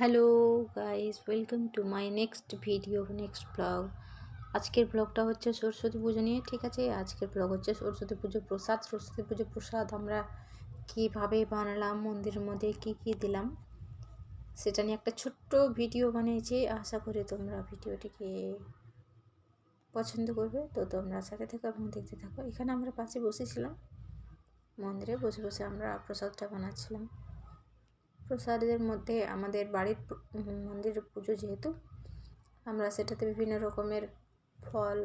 Hello guys, welcome to my next video, next blog. আজকের ব্লগটা হচ্ছে সরস্বতী পুজো নিয়ে। ঠিক আছে, আজকের ব্লগ হচ্ছে সরস্বতী পুজো প্রসাদ। সরস্বতী পুজো প্রসাদ আমরা কীভাবে বানালাম, মন্দিরের মধ্যে কি কি দিলাম, সেটা নিয়ে একটা ছোট্ট ভিডিও বানিয়েছি। আশা করি তোমরা ভিডিওটিকে পছন্দ করবে। তো তোমরা সাথে থাকো এবং দেখতে থাকো। এখানে আমরা পাশে বসেছিলাম, মন্দিরে বসে বসে আমরা প্রসাদটা বানাচ্ছিলাম। প্রসাদের মধ্যে আমাদের বাড়ির মন্দিরের পুজো, যেহেতু আমরা সেটাতে বিভিন্ন রকমের ফল,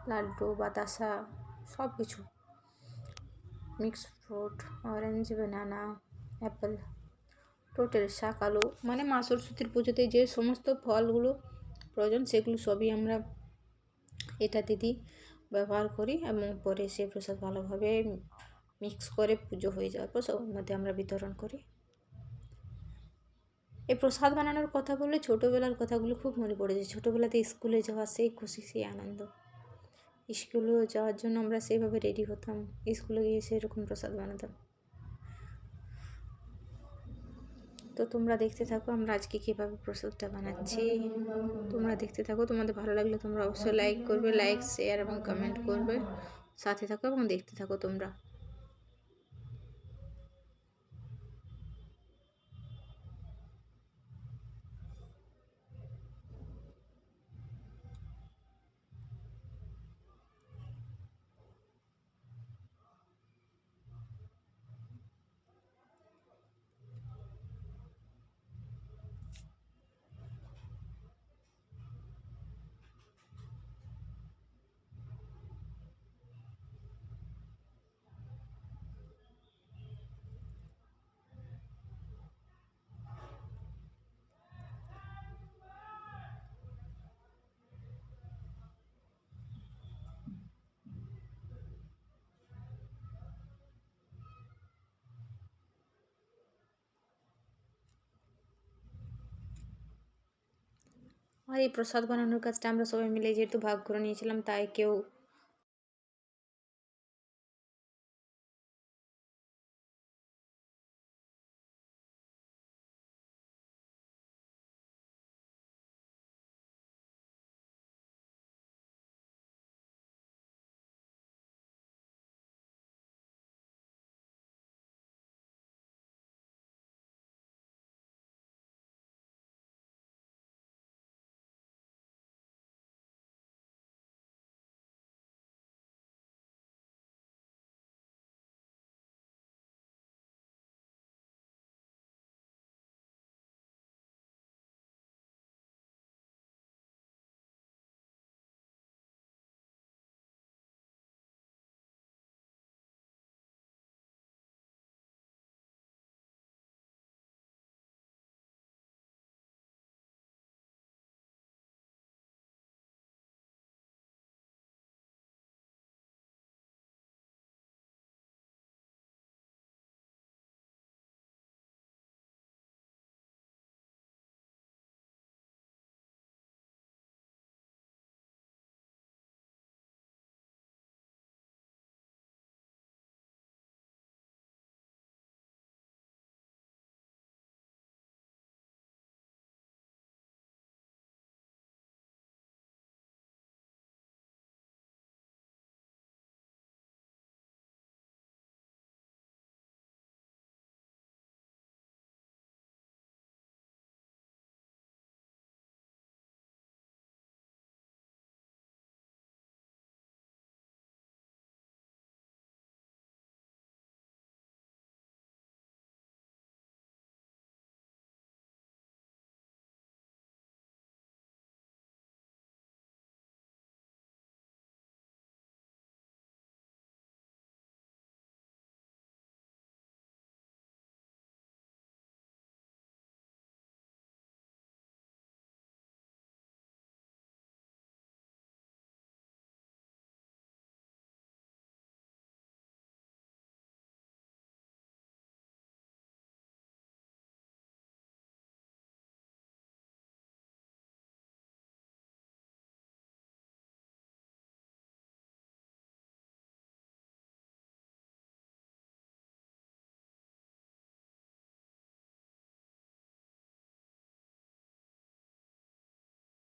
লাড্ডু, বাতাসা, সব কিছু, মিক্সড ফ্রুট, অরেঞ্জ, বানানা, অ্যাপেল, টোটাল শাক, আলু, মানে মা সরস্বতীর পুজোতে যে সমস্ত ফলগুলো প্রয়োজন সেগুলো সবই আমরা এটাতে দিই, ব্যবহার করি এবং পরে সে প্রসাদ ভালোভাবে মিক্স করে পুজো হয়ে যাওয়ার পর সবার মধ্যে আমরা বিতরণ করি। এই প্রসাদ বানানোর কথা বললে ছোটোবেলার কথাগুলো খুব মনে পড়ে যায়। ছোটোবেলাতে স্কুলে যাওয়া, সেই খুশি, সেই আনন্দ। স্কুলে যাওয়ার জন্য আমরা সেইভাবে রেডি হতাম, স্কুলে গিয়ে সেরকম প্রসাদ বানাতাম। তো তোমরা দেখতে থাকো আমরা আজকে কীভাবে প্রসাদটা বানাচ্ছি। তোমরা দেখতে থাকো, তোমাদের ভালো লাগলে তোমরা অবশ্যই লাইক করবে, লাইক, শেয়ার এবং কমেন্ট করবে। সাথে থাকো এবং দেখতে থাকো তোমরা। আর এই প্রসাদ বানানোর কাজটা আমরা সবাই মিলে যেহেতু ভাগ করে নিয়েছিলাম, তাই কেউ